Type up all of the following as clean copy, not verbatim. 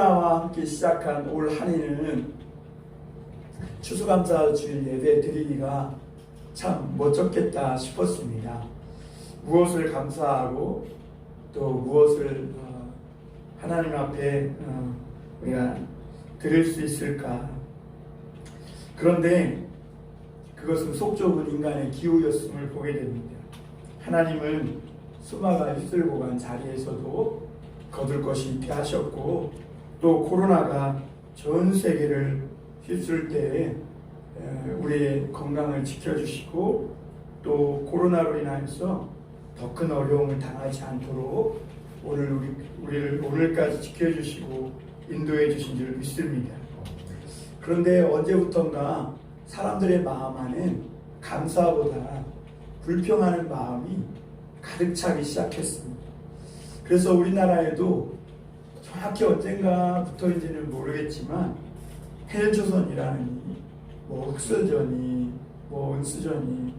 코로나와 함께 시작한 올 한 해는 추수감사 주일 예배 드리기가 참 멋졌겠다 싶었습니다. 무엇을 감사하고 또 무엇을 하나님 앞에 우리가 드릴 수 있을까. 그런데 그것은 속 좁은 인간의 기우였음을 보게 됩니다. 하나님은 수마가 휩쓸고 간 자리에서도 거둘 것이 있게 하셨고, 또 코로나가 전 세계를 휩쓸 때에 우리의 건강을 지켜주시고, 또 코로나로 인하여서 더 큰 어려움을 당하지 않도록 우리를 오늘까지 지켜주시고 인도해 주신 줄 믿습니다. 그런데 언제부턴가 사람들의 마음 안엔 감사보다 불평하는 마음이 가득 차기 시작했습니다. 그래서 우리나라에도 정확히 언젠가부터인지는 모르겠지만 헬조선이라는 흑설전이 은수전이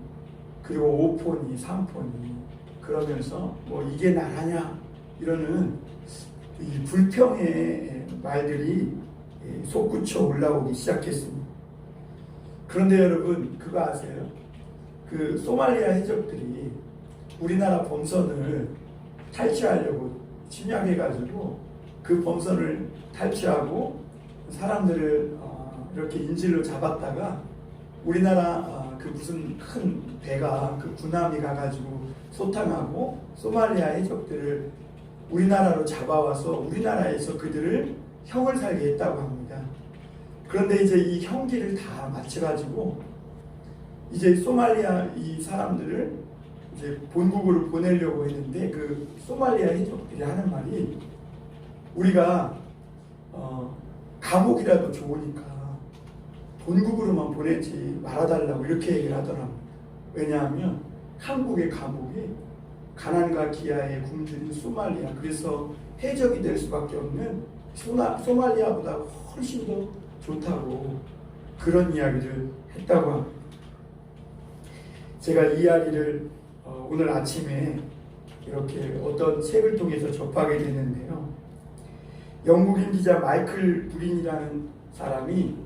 그리고 5폰이 3폰이 그러면서 이게 나라냐 이러는 이 불평의 말들이 솟구쳐 올라오기 시작했습니다. 그런데 여러분 그거 아세요? 그 소말리아 해적들이 우리나라 범선을 탈취하려고 침략해가지고 그 범선을 탈취하고 사람들을 이렇게 인질로 잡았다가 우리나라 그 무슨 큰 배가 그 군함이 가가지고 소탕하고 소말리아 해적들을 우리나라로 잡아와서 우리나라에서 그들을 형을 살게 했다고 합니다. 그런데 이제 이 형기를 다 마쳐가지고 이제 소말리아 이 사람들을 이제 본국으로 보내려고 했는데 그 소말리아 해적들이 하는 말이 우리가 감옥이라도 좋으니까 본국으로만 보내지 말아달라고 이렇게 얘기를 하더랍니다. 왜냐하면 한국의 감옥이 가난과 기아에 굶주린 소말리아, 그래서 해적이 될 수밖에 없는 소말리아보다 훨씬 더 좋다고 그런 이야기를 했다고 합니다. 제가 이 이야기를 오늘 아침에 이렇게 어떤 책을 통해서 접하게 됐는데요. 영국인 기자 마이클 브린이라는 사람이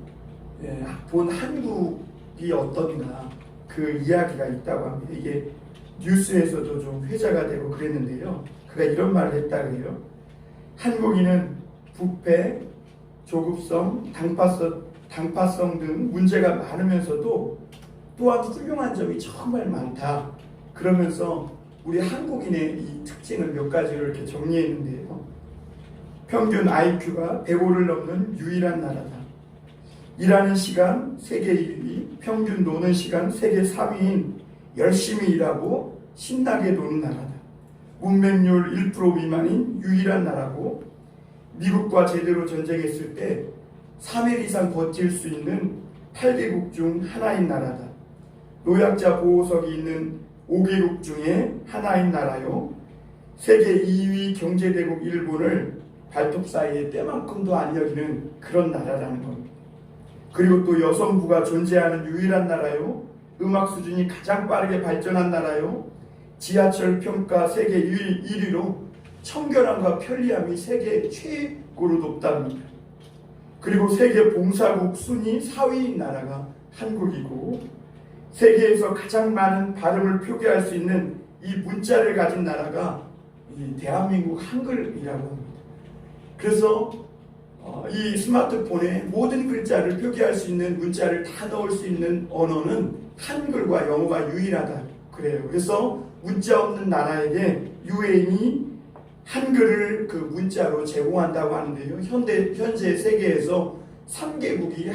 본 한국이 어떤가 그 이야기가 있다고 합니다. 이게 뉴스에서도 좀 회자가 되고 그랬는데요. 그가 이런 말을 했다 그래요. 한국인은 부패, 조급성, 당파성 등 문제가 많으면서도 또한 훌륭한 점이 정말 많다. 그러면서 우리 한국인의 이 특징을 몇 가지로 이렇게 정리했는데요. 평균 IQ가 105를 넘는 유일한 나라다. 일하는 시간 세계 1위, 평균 노는 시간 세계 3위인 열심히 일하고 신나게 노는 나라다. 문맹률 1% 미만인 유일한 나라고, 미국과 제대로 전쟁했을 때 3일 이상 버틸 수 있는 8개국 중 하나인 나라다. 노약자 보호석이 있는 5개국 중에 하나인 나라요. 세계 2위 경제대국 일본을 발톱 사이에 때만큼도 안 여기는 그런 나라라는 겁니다. 그리고 또 여성부가 존재하는 유일한 나라요. 음악 수준이 가장 빠르게 발전한 나라요. 지하철 평가 세계 1위로 청결함과 편리함이 세계 최고로 높답니다. 그리고 세계 봉사국 순위 4위인 나라가 한국이고, 세계에서 가장 많은 발음을 표기할 수 있는 이 문자를 가진 나라가 이 대한민국 한글이라고 합니다. 그래서 이 스마트폰에 모든 글자를 표기할 수 있는 문자를 다 넣을 수 있는 언어는 한글과 영어가 유일하다 그래요. 그래서 문자 없는 나라에게 유엔이 한글을 그 문자로 제공한다고 하는데요. 현재 세계에서 3개국이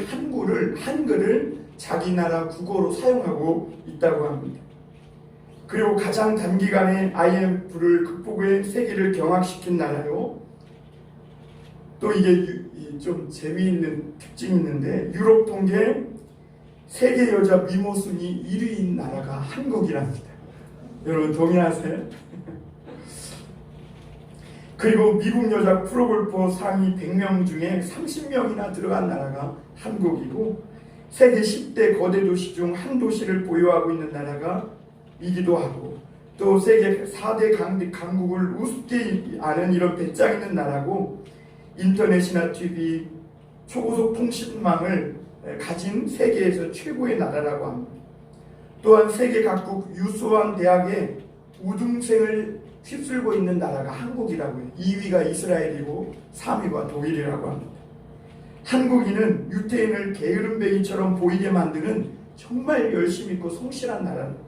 한글을 자기 나라 국어로 사용하고 있다고 합니다. 그리고 가장 단기간에 IMF를 극복해 세계를 경악시킨 나라요. 또 이게 좀 재미있는 특징이 있는데, 유럽 통계 세계 여자 미모 순위 1위인 나라가 한국이랍니다. 여러분 동의하세요? 그리고 미국 여자 프로골퍼 상위 100명 중에 30명이나 들어간 나라가 한국이고, 세계 10대 거대 도시 중 한 도시를 보유하고 있는 나라가 이기도 하고, 또 세계 4대 강국을 우습게 아는 이런 배짱 있는 나라고, 인터넷이나 TV, 초고속 통신망을 가진 세계에서 최고의 나라라고 합니다. 또한 세계 각국 유수한 대학의 우등생을 휩쓸고 있는 나라가 한국이라고 해요. 2위가 이스라엘이고 3위가 독일이라고 합니다. 한국인은 유태인을 게으름뱅이처럼 보이게 만드는 정말 열심 있고 성실한 나라입니다.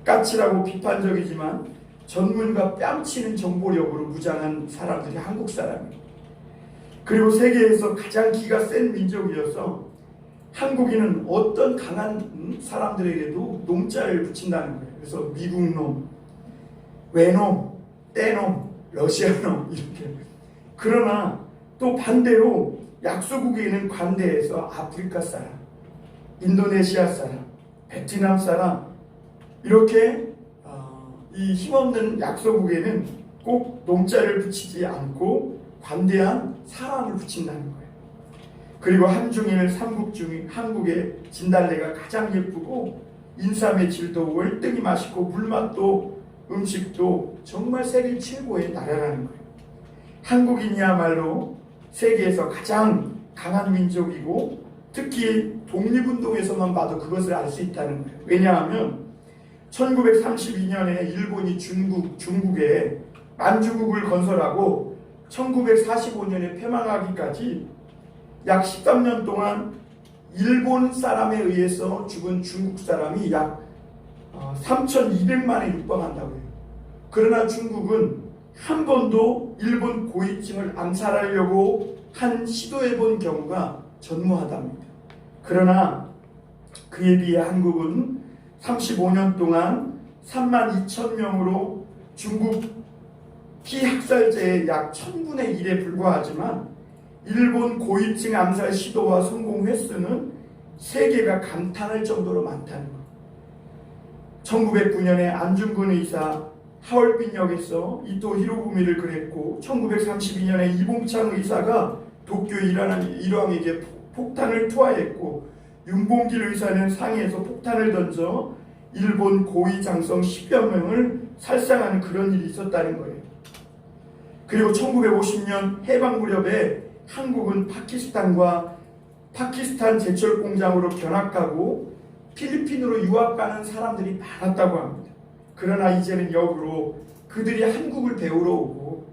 까칠하고 비판적이지만 전문가 뺨치는 정보력으로 무장한 사람들이 한국 사람입니다. 그리고 세계에서 가장 기가 센 민족이어서 한국인은 어떤 강한 사람들에게도 놈자를 붙인다는 거예요. 그래서 미국 놈, 외놈, 떼놈, 러시아놈 이렇게. 그러나 또 반대로 약소국에는 관대해서 아프리카 사람, 인도네시아 사람, 베트남 사람 이렇게 이 힘없는 약소국에는 꼭 놈자를 붙이지 않고 관대한 사람을 붙인다는 거예요. 그리고 한중일 삼국중 한국의 진달래가 가장 예쁘고 인삼의 질도 월등히 맛있고 물맛도 음식도 정말 세계 최고의 나라라는 거예요. 한국인이야말로 세계에서 가장 강한 민족이고 특히 독립운동에서만 봐도 그것을 알 수 있다는 거예요. 왜냐하면 1932년에 일본이 중국에 만주국을 건설하고 1945년에 패망하기까지 약 13년 동안 일본 사람에 의해서 죽은 중국 사람이 약 3,200만에 육박한다고 해요. 그러나 중국은 한 번도 일본 고위층을 암살하려고 한 시도해본 경우가 전무하답니다. 그러나 그에 비해 한국은 35년 동안 32,000명으로 중국 피학살자의 약 1000분의 1에 불과하지만 일본 고위층 암살 시도와 성공 횟수는 세계가 감탄할 정도로 많다는 것. 1909년에 안중근 의사 하얼빈역에서 이토 히로부미를 그랬고 1932년에 이봉창 의사가 도쿄 일왕에게 폭탄을 투하했고 윤봉길 의사는 상해에서 폭탄을 던져 일본 고위 장성 10여 명을 살상하는 그런 일이 있었다는 거예요. 그리고 1950년 해방 무렵에 한국은 파키스탄 제철 공장으로 견학가고 필리핀으로 유학 가는 사람들이 많았다고 합니다. 그러나 이제는 역으로 그들이 한국을 배우러 오고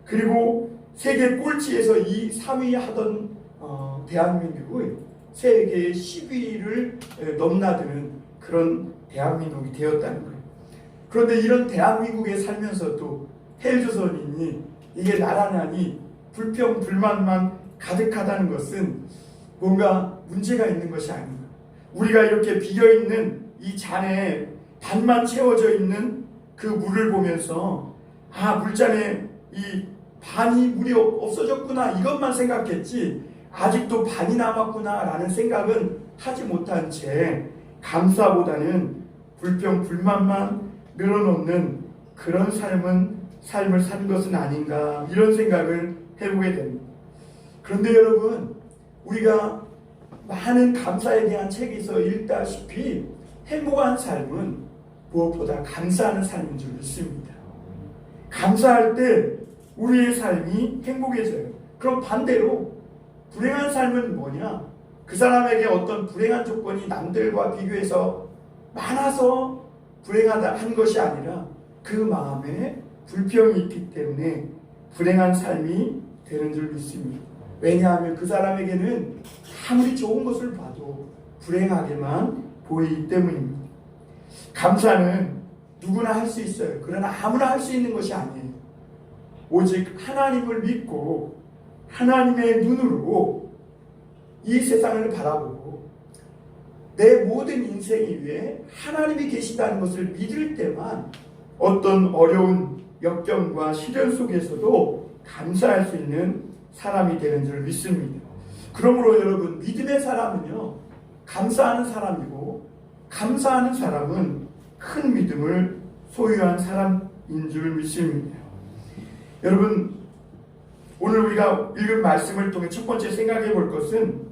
그리고 세계 꼴찌에서 3위 하던 대한민국의 세계 10위를 넘나드는 그런 대한민국이 되었다는 거예요. 그런데 이런 대한민국에 살면서도 헬조선인이 이게 나라냐니 불평 불만만 가득하다는 것은 뭔가 문제가 있는 것이 아닌가. 우리가 이렇게 비어있는 이 잔에 반만 채워져 있는 그 물을 보면서 물잔에 이 반이 물이 없어졌구나 이것만 생각했지 아직도 반이 남았구나 라는 생각은 하지 못한 채 감사보다는 불평 불만만 늘어놓는 그런 삶을 산 것은 아닌가 이런 생각을 해보게 됩니다. 그런데 여러분 우리가 많은 감사에 대한 책에서 읽다시피 행복한 삶은 무엇보다 감사하는 삶인 줄 믿습니다. 감사할 때 우리의 삶이 행복해져요. 그럼 반대로 불행한 삶은 뭐냐? 그 사람에게 어떤 불행한 조건이 남들과 비교해서 많아서 불행한 것이 아니라 그 마음에 불평이 있기 때문에 불행한 삶이 되는 줄 믿습니다. 왜냐하면 그 사람에게는 아무리 좋은 것을 봐도 불행하게만 보이기 때문입니다. 감사는 누구나 할 수 있어요. 그러나 아무나 할 수 있는 것이 아니에요. 오직 하나님을 믿고 하나님의 눈으로 이 세상을 바라보고 내 모든 인생 위에 하나님이 계시다는 것을 믿을 때만 어떤 어려운 역경과 시련 속에서도 감사할 수 있는 사람이 되는 줄 믿습니다. 그러므로 여러분 믿음의 사람은요 감사하는 사람이고 감사하는 사람은 큰 믿음을 소유한 사람인 줄 믿습니다. 여러분 오늘 우리가 읽은 말씀을 통해 첫 번째 생각해 볼 것은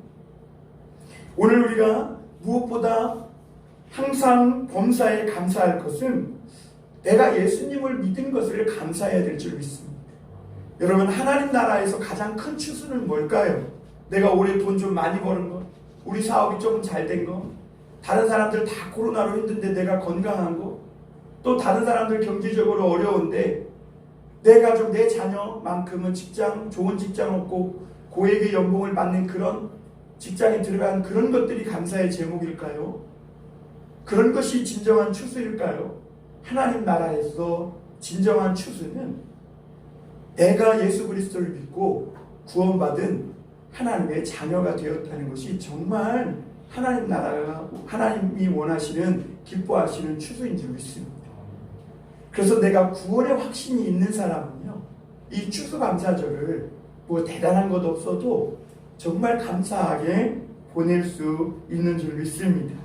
오늘 우리가 무엇보다 항상 범사에 감사할 것은 내가 예수님을 믿은 것을 감사해야 될 줄 믿습니다. 여러분, 하나님 나라에서 가장 큰 추수는 뭘까요? 내가 올해 돈 좀 많이 버는 거, 우리 사업이 조금 잘 된 거, 다른 사람들 다 코로나로 힘든데 내가 건강한 거, 또 다른 사람들 경제적으로 어려운데 내 가족, 내 자녀만큼은 좋은 직장 얻고 고액의 연봉을 받는 그런 직장에 들어간 그런 것들이 감사의 제목일까요? 그런 것이 진정한 추수일까요? 하나님 나라에서 진정한 추수는 내가 예수 그리스도를 믿고 구원받은 하나님의 자녀가 되었다는 것이 정말 하나님 나라가 하나님이 원하시는 기뻐하시는 추수인 줄 믿습니다. 그래서 내가 구원의 확신이 있는 사람은요, 이 추수감사절을 뭐 대단한 것 없어도 정말 감사하게 보낼 수 있는 줄 믿습니다.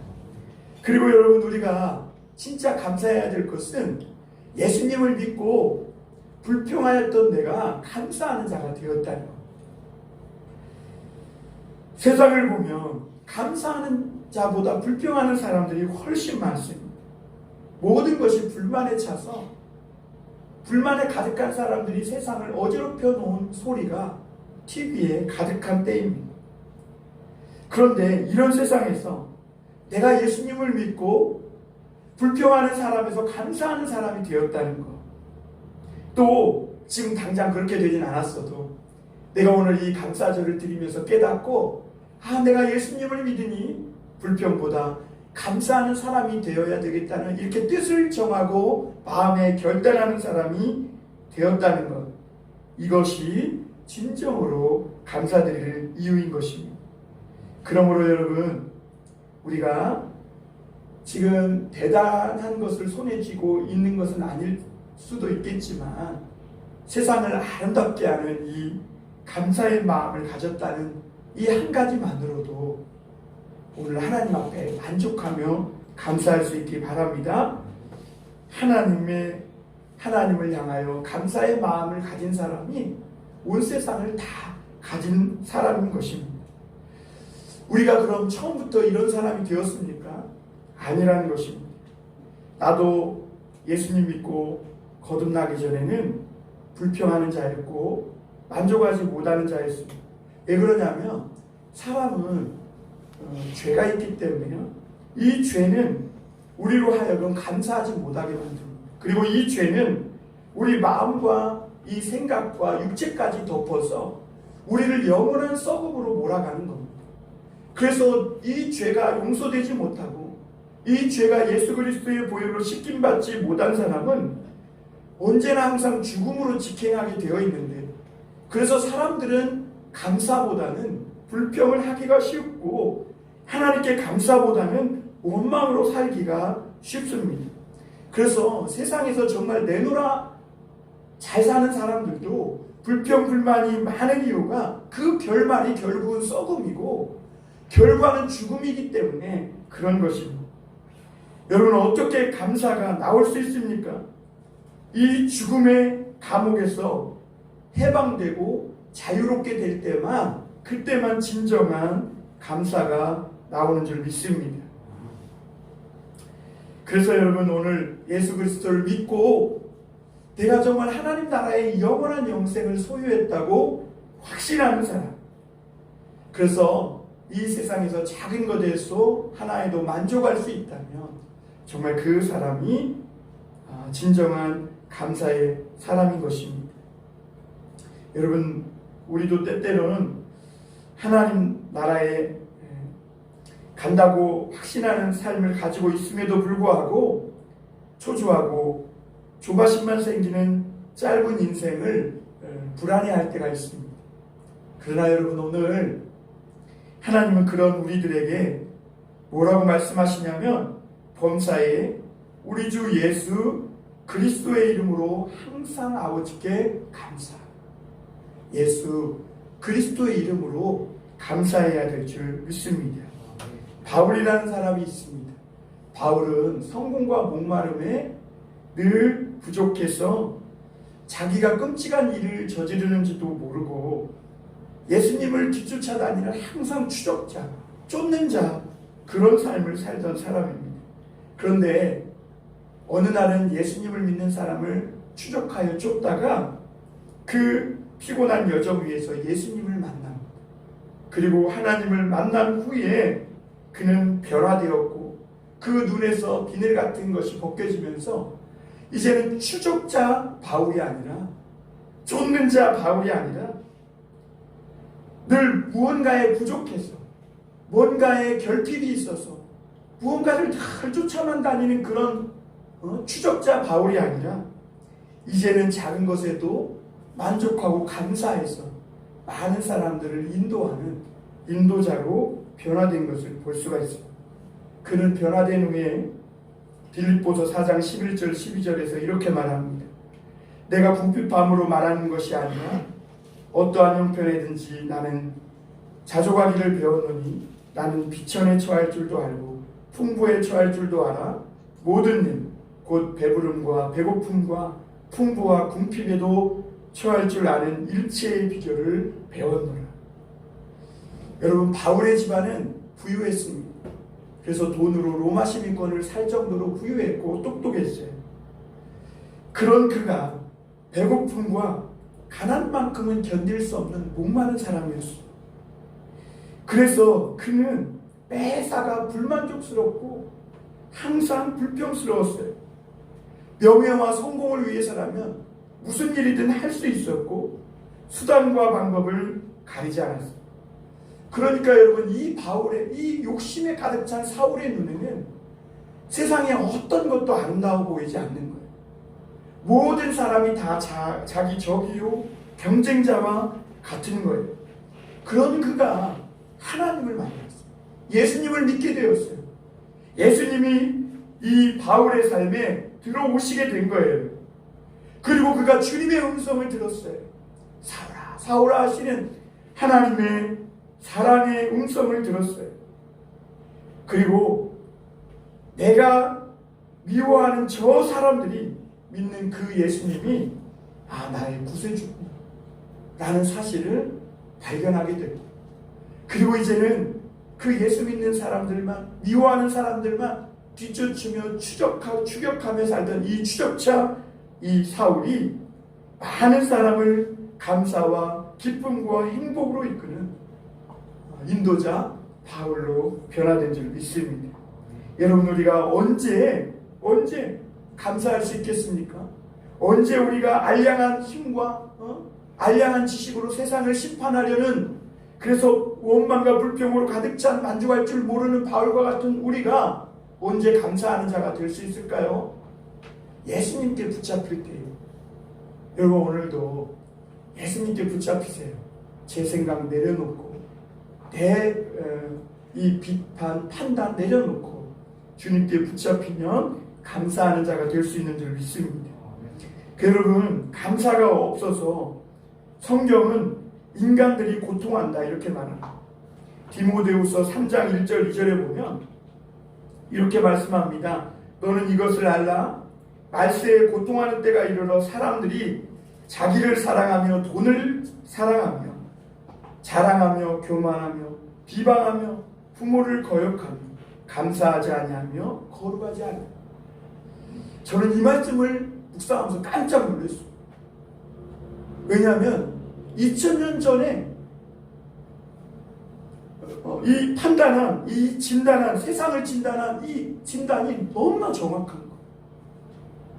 그리고 여러분, 우리가 진짜 감사해야 될 것은 예수님을 믿고 불평하였던 내가 감사하는 자가 되었다는 것. 세상을 보면 감사하는 자보다 불평하는 사람들이 훨씬 많습니다. 모든 것이 불만에 차서 불만에 가득한 사람들이 세상을 어지럽혀 놓은 소리가 TV에 가득한 때입니다. 그런데 이런 세상에서 내가 예수님을 믿고 불평하는 사람에서 감사하는 사람이 되었다는 것, 또 지금 당장 그렇게 되진 않았어도 내가 오늘 이 감사절을 드리면서 깨닫고, 내가 예수님을 믿으니 불평보다 감사하는 사람이 되어야 되겠다는 이렇게 뜻을 정하고 마음에 결단하는 사람이 되었다는 것, 이것이 진정으로 감사드릴 이유인 것입니다. 그러므로 여러분, 우리가 지금 대단한 것을 손에 쥐고 있는 것은 아닐 수도 있겠지만 세상을 아름답게 하는 이 감사의 마음을 가졌다는 이 한 가지만으로도 오늘 하나님 앞에 만족하며 감사할 수 있기 바랍니다. 하나님을 향하여 감사의 마음을 가진 사람이 온 세상을 다 가진 사람인 것입니다. 우리가 그럼 처음부터 이런 사람이 되었습니까? 아니라는 것입니다. 나도 예수님 믿고 거듭나기 전에는 불평하는 자였고 만족하지 못하는 자였습니다. 왜 그러냐면 사람은 죄가 있기 때문에요. 이 죄는 우리로 하여금 감사하지 못하게 만듭니다. 그리고 이 죄는 우리 마음과 이 생각과 육체까지 덮어서 우리를 영원한 썩음으로 몰아가는 겁니다. 그래서 이 죄가 용서되지 못하고 이 죄가 예수 그리스도의 보혈로 씻김받지 못한 사람은 언제나 항상 죽음으로 직행하게 되어 있는데, 그래서 사람들은 감사보다는 불평을 하기가 쉽고 하나님께 감사보다는 원망으로 살기가 쉽습니다. 그래서 세상에서 정말 내노라 잘 사는 사람들도 불평 불만이 많은 이유가 그 결말이 결국은 썩음이고 결과는 죽음이기 때문에 그런 것입니다. 여러분, 어떻게 감사가 나올 수 있습니까? 이 죽음의 감옥에서 해방되고 자유롭게 될 때만, 그때만 진정한 감사가 나오는 줄 믿습니다. 그래서 여러분, 오늘 예수 그리스도를 믿고 내가 정말 하나님 나라의 영원한 영생을 소유했다고 확신하는 사람, 그래서 이 세상에서 작은 것에서 하나에도 만족할 수 있다면 정말 그 사람이 진정한 감사의 사람인 것입니다. 여러분, 우리도 때때로는 하나님 나라에 간다고 확신하는 삶을 가지고 있음에도 불구하고 초조하고 조바심만 생기는 짧은 인생을 불안해할 때가 있습니다. 그러나 여러분, 오늘 하나님은 그런 우리들에게 뭐라고 말씀하시냐면, 범사에 우리 주 예수 그리스도의 이름으로 항상 아버지께 감사, 예수 그리스도의 이름으로 감사해야 될 줄 믿습니다. 바울이라는 사람이 있습니다. 바울은 성공과 목마름에 늘 부족해서 자기가 끔찍한 일을 저지르는지도 모르고 예수님을 뒤쫓아다니는 항상 추적자, 쫓는 자, 그런 삶을 살던 사람입니다. 그런데 어느 날은 예수님을 믿는 사람을 추적하여 쫓다가 그 피곤한 여정 위에서 예수님을 만납니다. 그리고 하나님을 만난 후에 그는 변화되었고 그 눈에서 비늘 같은 것이 벗겨지면서 이제는 추적자 바울이 아니라 쫓는 자 바울이 아니라 늘 무언가에 부족해서 뭔가에 결핍이 있어서 무언가를 잘 쫓아만 다니는 그런 추적자 바울이 아니라 이제는 작은 것에도 만족하고 감사해서 많은 사람들을 인도하는 인도자로 변화된 것을 볼 수가 있습니다. 그는 변화된 후에 빌립보서 4장 11절 12절에서 이렇게 말합니다. 내가 궁핍함으로 말하는 것이 아니라 어떠한 형편에든지 나는 자족하기를 배웠노니 나는 비천에 처할 줄도 알고 풍부에 처할 줄도 알아 모든 일 곧 배부름과 배고픔과 풍부와 궁핍에도 처할 줄 아는 일체의 비결을 배웠노라. 여러분, 바울의 집안은 부유했습니다. 그래서 돈으로 로마 시민권을 살 정도로 부유했고 똑똑했어요. 그런 그가 배고픔과 가난만큼은 견딜 수 없는 목마른 사람이었어요. 그래서 그는 매사가 불만족스럽고 항상 불평스러웠어요. 명예와 성공을 위해서라면 무슨 일이든 할 수 있었고 수단과 방법을 가리지 않았어요. 그러니까 여러분, 이 바울의 이 욕심에 가득 찬 사울의 눈에는 세상에 어떤 것도 아름다워 보이지 않는 거예요. 모든 사람이 다 자기 적이요 경쟁자와 같은 거예요. 그런 그가 하나님을 만났어요. 예수님을 믿게 되었어요. 예수님이 이 바울의 삶에 들어오시게 된 거예요. 그리고 그가 주님의 음성을 들었어요. 사울아, 사울아 하시는 하나님의 사랑의 음성을 들었어요. 그리고 내가 미워하는 저 사람들이 믿는 그 예수님이 나의 구세주구나 라는 사실을 발견하게 되고, 그리고 이제는 그 예수 믿는 사람들만, 미워하는 사람들만 뒤쫓으며 추격하며 살던 이 추적자 이 사울이 많은 사람을 감사와 기쁨과 행복으로 이끄는 인도자 바울로 변화된 줄 믿습니다. 여러분, 우리가 언제 감사할 수 있겠습니까? 언제 우리가 알량한 힘과 알량한 지식으로 세상을 심판하려는, 그래서 원망과 불평으로 가득 찬 만족할 줄 모르는 바울과 같은 우리가 언제 감사하는 자가 될 수 있을까요? 예수님께 붙잡힐 때요. 여러분, 오늘도 예수님께 붙잡히세요. 제 생각 내려놓고 내 이 비판, 판단 내려놓고 주님께 붙잡히면 감사하는 자가 될 수 있는 줄 믿습니다. 여러분, 감사가 없어서 성경은 인간들이 고통한다 이렇게 말합니다. 디모데후서 3장 1절 2절에 보면 이렇게 말씀합니다. 너는 이것을 알라. 말세에 고통하는 때가 이르러 사람들이 자기를 사랑하며 돈을 사랑하며 자랑하며 교만하며 비방하며 부모를 거역하며 감사하지 아니하며 거룩하지 않아요. 저는 이 말씀을 묵상하면서 깜짝 놀랐어요. 왜냐하면 2000년 전에 이 판단한, 이 진단한, 세상을 진단한 이 진단이 너무나 정확한 거예요.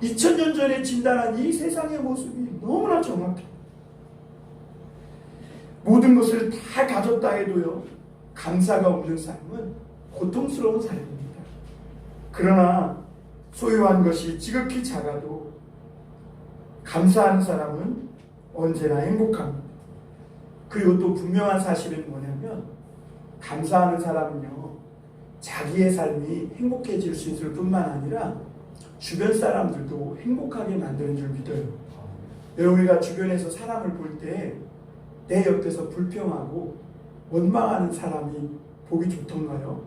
2000년 전에 진단한 이 세상의 모습이 너무나 정확해요. 모든 것을 다 가졌다 해도요, 감사가 없는 삶은 고통스러운 삶입니다. 그러나 소유한 것이 지극히 작아도 감사하는 사람은 언제나 행복합니다. 그리고 또 분명한 사실은 뭐냐면, 감사하는 사람은요, 자기의 삶이 행복해질 수 있을 뿐만 아니라 주변 사람들도 행복하게 만드는 줄 믿어요. 우리가 주변에서 사람을 볼 때 내 옆에서 불평하고 원망하는 사람이 보기 좋던가요?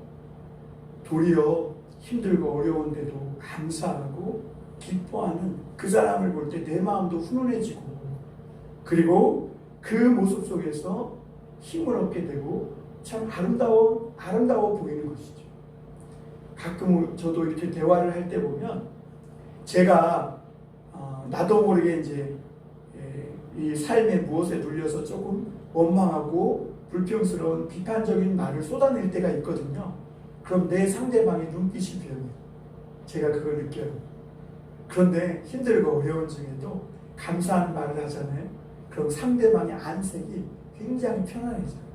도리어 힘들고 어려운데도 감사하고 기뻐하는 그 사람을 볼 때 내 마음도 훈훈해지고, 그리고 그 모습 속에서 힘을 얻게 되고 참 아름다워 보이는 것이죠. 가끔 저도 이렇게 대화를 할 때 보면 제가 나도 모르게 이제 이 삶의 무엇에 눌려서 조금 원망하고 불평스러운 비판적인 말을 쏟아낼 때가 있거든요. 그럼 내 상대방의 눈빛이 변해요. 제가 그걸 느껴요. 그런데 힘들고 어려운 중에도 감사하는 말을 하잖아요. 그럼 상대방의 안색이 굉장히 편안해져요.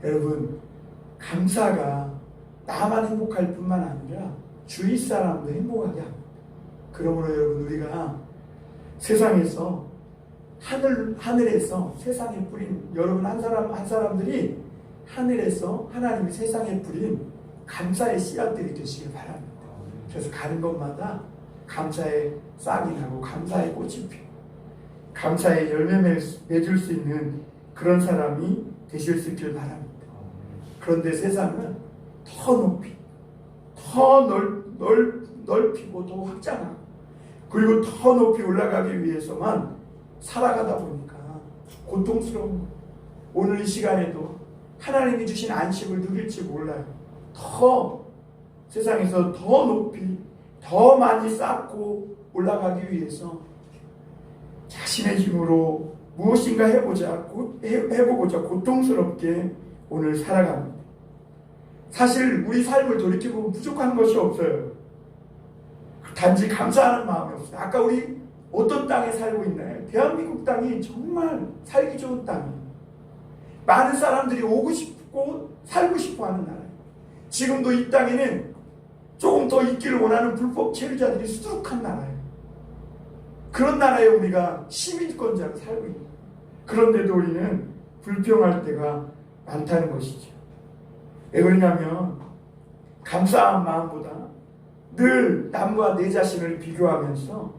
여러분, 감사가 나만 행복할 뿐만 아니라 주위 사람도 행복하게 합니다. 그러므로 여러분, 우리가 세상에서 하늘에서 세상에 뿌린 여러분 한 사람들이 하늘에서 하나님이 세상에 뿌린 감사의 씨앗들이 되시길 바랍니다. 그래서 가는 곳마다 감사의 싹이 나고 감사의 꽃이 피고 감사의 열매 맺을 수 있는 그런 사람이 되실 수 있길 바랍니다. 그런데 세상은 더 높이, 더 넓히고 더 확장하고 그리고 더 높이 올라가기 위해서만 살아가다 보니까 고통스러운 거예요. 오늘 이 시간에도 하나님이 주신 안식을 누릴지 몰라요. 더 세상에서 더 높이 더 많이 쌓고 올라가기 위해서 자신의 힘으로 무엇인가 해보고자 고통스럽게 오늘 살아갑니다. 사실 우리 삶을 돌이켜보면 부족한 것이 없어요. 단지 감사하는 마음이 없어요. 아까 우리 어떤 땅에 살고 있나요? 대한민국 땅이 정말 살기 좋은 땅이에요. 많은 사람들이 오고 싶고 살고 싶어 하는 나라예요. 지금도 이 땅에는 조금 더 있기를 원하는 불법 체류자들이 수두룩한 나라예요. 그런 나라에 우리가 시민권자로 살고 있는 거예요. 그런데도 우리는 불평할 때가 많다는 것이죠. 왜 그러냐면 감사한 마음보다 늘 남과 내 자신을 비교하면서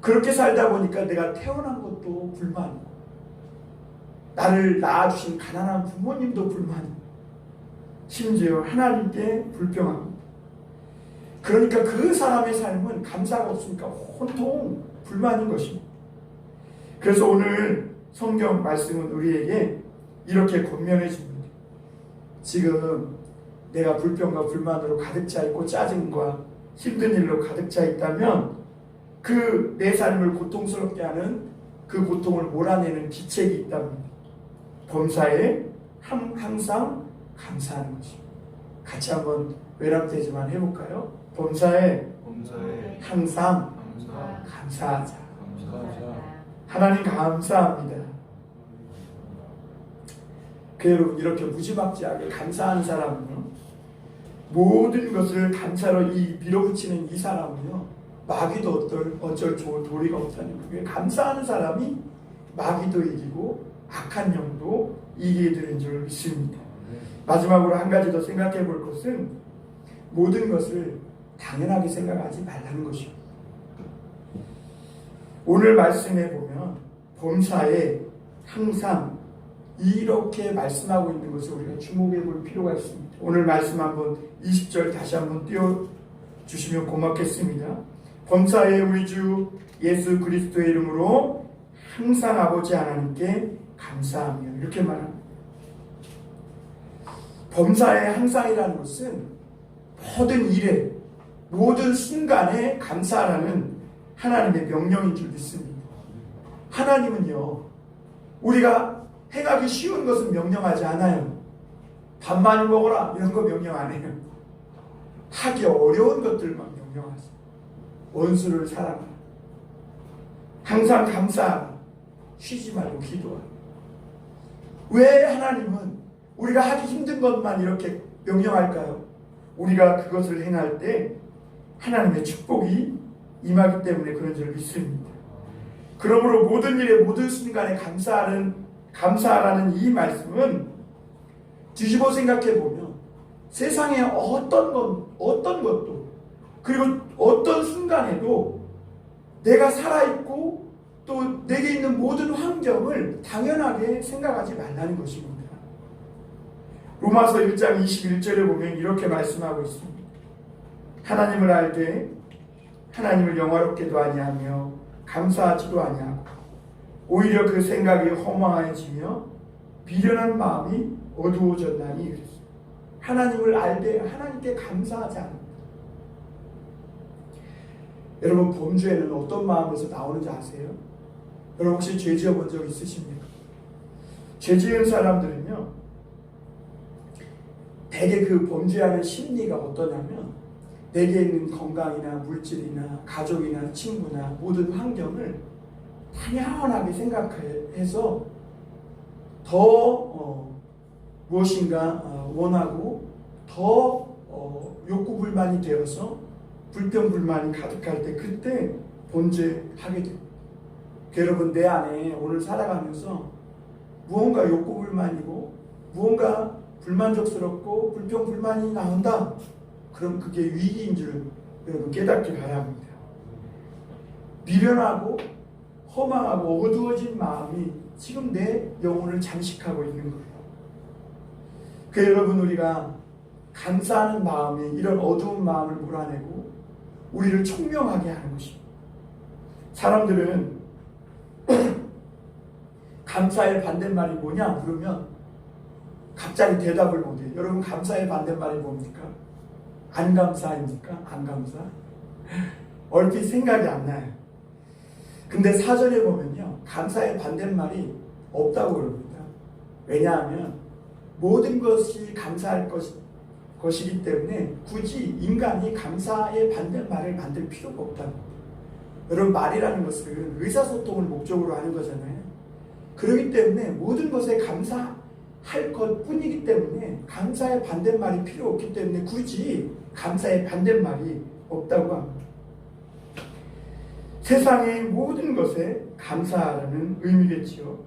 그렇게 살다 보니까 내가 태어난 것도 불만이고 나를 낳아주신 가난한 부모님도 불만이고 심지어 하나님께 불평합니다. 그러니까 그 사람의 삶은 감사가 없으니까 온통 불만인 것입니다. 그래서 오늘 성경 말씀은 우리에게 이렇게 권면해 줍니다. 지금 내가 불평과 불만으로 가득 차 있고 짜증과 힘든 일로 가득 차 있다면 그 내 삶을 고통스럽게 하는 그 고통을 몰아내는 기책이 있답니다. 범사에 항상 감사하는 것입니다. 같이 한번 외람되지만 해볼까요? 범사에 항상 감사하자. 하나님 감사합니다. 여러분, 이렇게 무지막지하게 감사하는 사람은요, 모든 것을 감사로 밀어붙이는 이 사람은요, 마귀도 어쩔 도리가 없다는 거예요. 감사하는 사람이 마귀도 이기고 악한 영도 이기게 되는 줄 믿습니다. 마지막으로 한 가지 더 생각해 볼 것은 모든 것을 당연하게 생각하지 말라는 것입니다. 오늘 말씀에 보면 범사에 항상 이렇게 말씀하고 있는 것을 우리가 주목해 볼 필요가 있습니다. 오늘 말씀 한번 20절 다시 한번 띄워주시면 고맙겠습니다. 범사에 우리 주 예수 그리스도의 이름으로 항상 아버지 하나님께 감사하며 이렇게 말합니다. 범사에 항상이라는 것은 모든 일에 모든 순간에 감사하라는 하나님의 명령인 줄 믿습니다. 하나님은요, 우리가 행하기 쉬운 것은 명령하지 않아요. 밥 많이 먹어라 이런 거 명령 안 해요. 하기 어려운 것들만 명령하세요. 원수를 사랑하라. 항상 감사하라. 쉬지 말고 기도하라. 왜 하나님은 우리가 하기 힘든 것만 이렇게 명령할까요? 우리가 그것을 행할 때 하나님의 축복이 임하기 때문에 그런 줄 믿습니다. 그러므로 모든 일에 모든 순간에 감사하라는 이 말씀은 뒤집어 생각해 보면 세상의 어떤 것도 그리고 어떤 순간에도 내가 살아있고 또 내게 있는 모든 환경을 당연하게 생각하지 말라는 것입니다. 로마서 1장 21절에 보면 이렇게 말씀하고 있습니다. 하나님을 알되 하나님을 영화롭게도 아니하며 감사하지도 아니하고 오히려 그 생각이 허망해지며 비련한 마음이 어두워졌나니 그랬어요. 하나님을 알되 하나님께 감사하지 않는다. 여러분, 범죄는 어떤 마음에서 나오는지 아세요? 여러분 혹시 죄 지어본 적 있으십니까? 죄 지은 사람들은요, 대개 그 범죄하는 심리가 어떠냐면 내게 있는 건강이나 물질이나 가족이나 친구나 모든 환경을 당연하게 생각해서 더 무엇인가 원하고 더 욕구불만이 되어서 불평불만이 가득할 때 그때 범죄하게 됩니다. 여러분 내 안에 오늘 살아가면서 무언가 욕구불만이고 무언가 불만족스럽고 불평불만이 나온다. 그럼 그게 위기인 줄 여러분 깨닫게 가야 합니다. 미련하고 허망하고 어두워진 마음이 지금 내 영혼을 잠식하고 있는 거예요. 그 여러분 우리가 감사하는 마음이 이런 어두운 마음을 몰아내고 우리를 총명하게 하는 것입니다. 사람들은 감사의 반대말이 뭐냐 물으면 갑자기 대답을 못해요. 여러분 감사의 반대말이 뭡니까? 안 감사입니까? 안 감사? 얼핏 생각이 안 나요. 근데 사전에 보면요, 감사의 반대말이 없다고 그럽니다. 왜냐하면 모든 것이 감사할 것이기 때문에 굳이 인간이 감사의 반대말을 만들 필요가 없다는 겁니다. 여러분 말이라는 것은 의사소통을 목적으로 하는 거잖아요. 그렇기 때문에 모든 것에 감사할 것 뿐이기 때문에 감사의 반대말이 필요 없기 때문에 굳이 감사의 반대말이 없다고 합니다. 세상의 모든 것에 감사하라는 의미겠지요.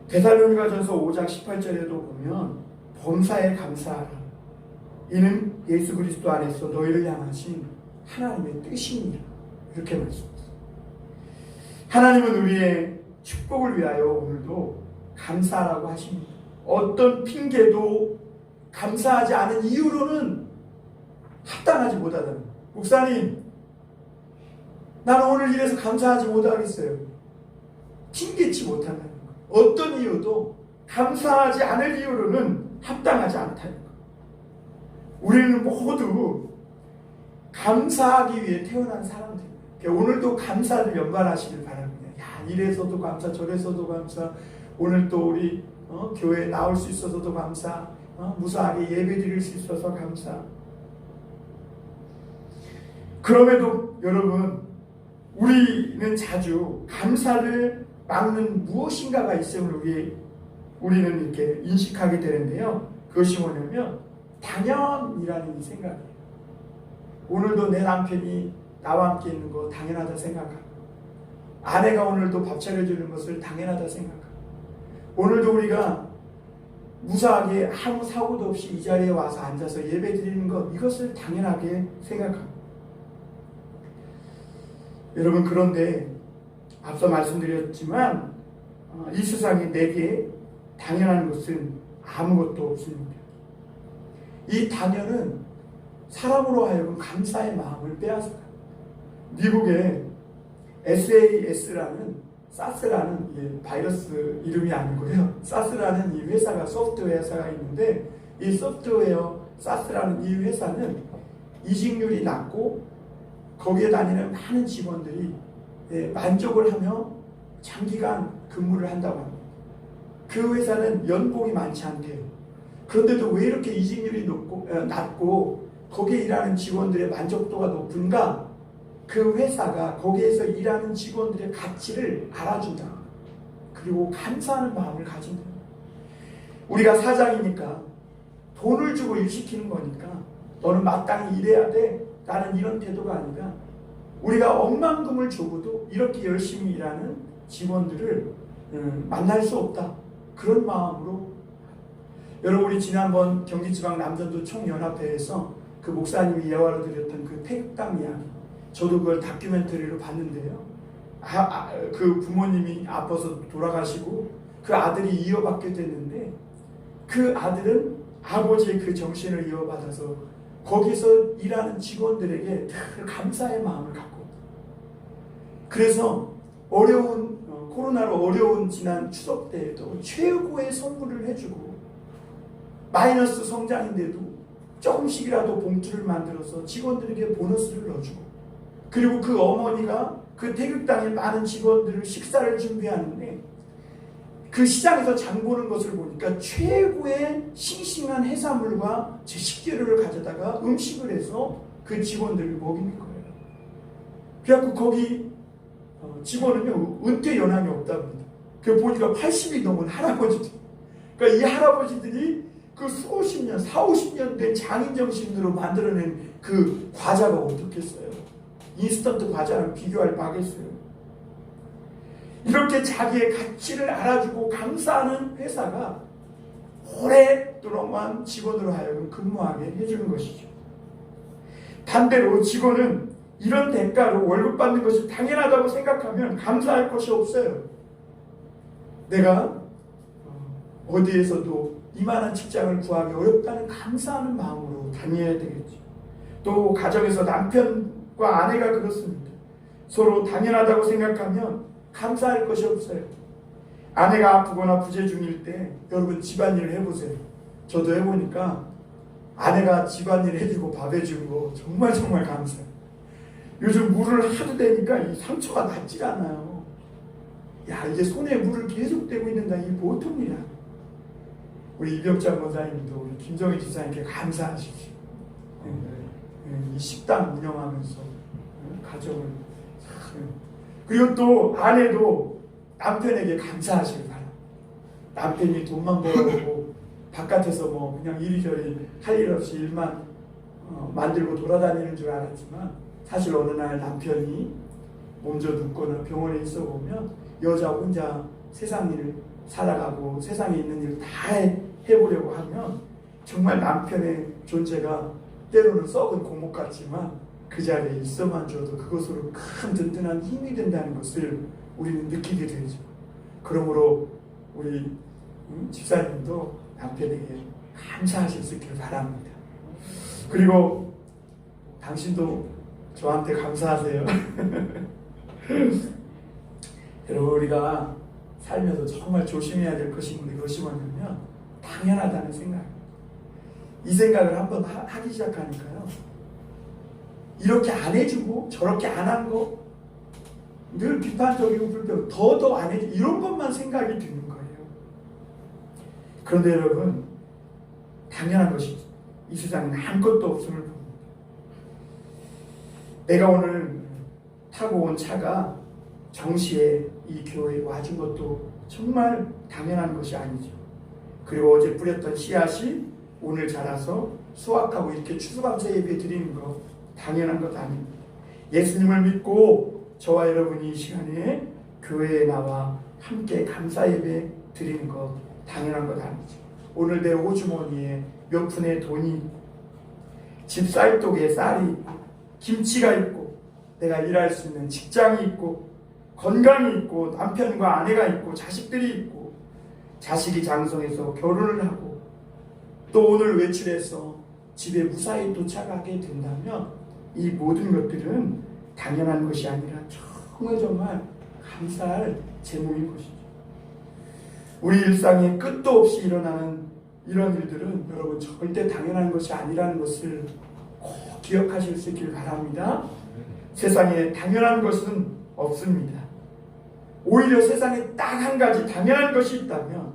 데살로니가전서 5장 18절에도 보면 범사에 감사하라. 이는 예수 그리스도 안에서 너희를 향하신 하나님의 뜻이니라. 이렇게 말씀하셨습니다. 하나님은 우리의 축복을 위하여 오늘도 감사하라고 하십니다. 어떤 핑계도 감사하지 않은 이유로는 합당하지 못하다는 거예요. 목사님, 나는 오늘 이래서 감사하지 못하겠어요. 핑계치 못한다는 거예요. 어떤 이유도 감사하지 않을 이유로는 합당하지 않다는 거예요. 우리는 모두 감사하기 위해 태어난 사람들입니다. 오늘도 감사를 연발하시길 바랍니다. 야, 이래서도 감사, 저래서도 감사, 오늘 또 우리 교회에 나올 수 있어서도 감사, 무사하게 예배 드릴 수 있어서 감사. 그럼에도 여러분, 우리는 자주 감사를 막는 무엇인가가 있음을 우리는 이렇게 인식하게 되는데요. 그것이 뭐냐면 당연이라는 이 생각이에요. 오늘도 내 남편이 나와 함께 있는 거 당연하다 생각하고, 아내가 오늘도 밥 차려주는 것을 당연하다 생각하고, 오늘도 우리가 무사하게 아무 사고도 없이 이 자리에 와서 앉아서 예배 드리는 것, 이것을 당연하게 생각합니다. 여러분, 그런데 앞서 말씀드렸지만 이 세상에 내게 당연한 것은 아무것도 없습니다. 이 당연은 사람으로 하여금 감사의 마음을 빼앗아요. 미국의 SAS라는 사스라는 바이러스 이름이 아니고요. 사스라는 이 회사가 소프트웨어 회사가 있는데, 이 소프트웨어 사스라는 이 회사는 이직률이 낮고 거기에 다니는 많은 직원들이 만족을 하며 장기간 근무를 한다고 합니다. 그 회사는 연봉이 많지 않대요. 그런데도 왜 이렇게 이직률이 낮고 거기에 일하는 직원들의 만족도가 높은가? 그 회사가 거기에서 일하는 직원들의 가치를 알아준다. 그리고 감사하는 마음을 가진다. 우리가 사장이니까 돈을 주고 일시키는 거니까 너는 마땅히 일해야 돼. 나는 이런 태도가 아니라 우리가 억만금을 주고도 이렇게 열심히 일하는 직원들을 만날 수 없다. 그런 마음으로. 여러분, 우리 지난번 경기지방 남전도 총연합회에서 그 목사님이 예화로 드렸던 그 태극당 이야기, 저도 그걸 다큐멘터리로 봤는데요. 그 부모님이 아파서 돌아가시고 그 아들이 이어받게 됐는데, 그 아들은 아버지의 그 정신을 이어받아서 거기서 일하는 직원들에게 늘 감사의 마음을 갖고, 그래서 코로나로 어려운 지난 추석 때에도 최고의 선물을 해주고, 마이너스 성장인데도 조금씩이라도 봉투를 만들어서 직원들에게 보너스를 넣어주고, 그리고 그 어머니가 그 태극당의 많은 직원들을 식사를 준비하는데 그 시장에서 장 보는 것을 보니까 최고의 싱싱한 해산물과 제 식재료를 가져다가 음식을 해서 그 직원들을 먹이는 거예요. 그래갖고 거기 직원은요 은퇴 연한이 없답니다. 그 보니까 80이 넘은 할아버지들. 그러니까 이 할아버지들이 그 수십 년, 40~50년 된 장인 정신으로 만들어낸 그 과자가 어떻겠어요? 인스턴트 과자랑 비교할 바겠어요. 이렇게 자기의 가치를 알아주고 감사하는 회사가 오랫동안 직원으로 하여금 근무하게 해주는 것이죠. 반대로 직원은 이런 대가로 월급 받는 것이 당연하다고 생각하면 감사할 것이 없어요. 내가 어디에서도 이만한 직장을 구하기 어렵다는 감사하는 마음으로 다녀야 되겠죠. 또 가정에서 남편과 아내가 그렇습니다. 서로 당연하다고 생각하면 감사할 것이 없어요. 아내가 아프거나 부재 중일 때 여러분 집안일을 해보세요. 저도 해보니까 아내가 집안일 해주고 밥 해주는 거 정말 감사해요. 요즘 물을 하도 대니까 이 상처가 낫질 않아요. 야, 이게 손에 물을 계속 대고 있는다. 이게 보통 일이야. 우리 이병찬 원사님도 우리 김정희 지사님께 감사하십시오. 이 식당 운영하면서 가정을. 그리고 또 아내도 남편에게 감사하시길 바랍니다. 남편이 돈만 벌어오고 바깥에서 뭐 그냥 이리저리 할 일 없이 일만 만들고 돌아다니는 줄 알았지만 사실 어느 날 남편이 몸져 눕거나 병원에 있어 보면 여자 혼자 세상 일을 살아가고 세상에 있는 일 다 해보려고 하면 정말 남편의 존재가 때로는 썩은 고목 같지만 그 자리에 있어만 줘도 그것으로 큰 든든한 힘이 된다는 것을 우리는 느끼게 되죠. 그러므로 우리 집사님도 남편에게 감사하실 수 있기를 바랍니다. 그리고 당신도 저한테 감사하세요. 여러분, 우리가 살면서 정말 조심해야 될 것이 그것이 뭐냐면 당연하다는 생각입니다. 이 생각을 한번 하기 시작하니까요, 이렇게 안 해주고 저렇게 안 한 거 늘 비판적이고 불평, 더 안 해주고 이런 것만 생각이 드는 거예요. 그런데 여러분, 당연한 것이 이 세상에 아무것도 없음을 봅니다. 내가 오늘 타고 온 차가 정시에 이 교회에 와준 것도 정말 당연한 것이 아니죠. 그리고 어제 뿌렸던 씨앗이 오늘 자라서 수확하고 이렇게 추수감사 예배 드리는 거 당연한 것 아닙니다. 예수님을 믿고 저와 여러분이 이 시간에 교회에 나와 함께 감사 예배 드리는 것 당연한 것 아니죠. 오늘 내 호주머니에 몇 푼의 돈이 있고 집 쌀독에 쌀이 있고 김치가 있고 내가 일할 수 있는 직장이 있고 건강이 있고 남편과 아내가 있고 자식들이 있고 자식이 장성해서 결혼을 하고 또 오늘 외출해서 집에 무사히 도착하게 된다면 이 모든 것들은 당연한 것이 아니라 정말 감사할 제목인 것이죠. 우리 일상에 끝도 없이 일어나는 이런 일들은 여러분 절대 당연한 것이 아니라는 것을 꼭 기억하실 수 있기를 바랍니다. 세상에 당연한 것은 없습니다. 오히려 세상에 딱 한 가지 당연한 것이 있다면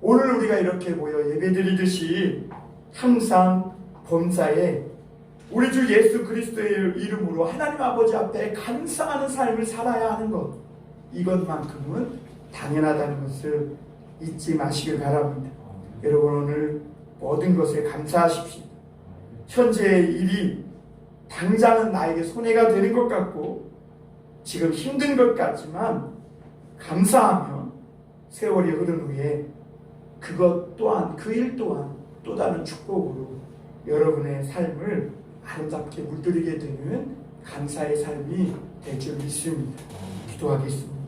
오늘 우리가 이렇게 모여 예배드리듯이 항상 범사에 우리 주 예수 그리스도의 이름으로 하나님 아버지 앞에 감사하는 삶을 살아야 하는 것, 이것만큼은 당연하다는 것을 잊지 마시길 바랍니다. 여러분, 오늘 모든 것에 감사하십시오. 현재의 일이 당장은 나에게 손해가 되는 것 같고 지금 힘든 것 같지만 감사하면 세월이 흐른 후에 그것 또한, 그 일 또한 또 다른 축복으로 여러분의 삶을 아름답게 물들이게 되는 감사의 삶이 될 줄 믿습니다. 기도하겠습니다.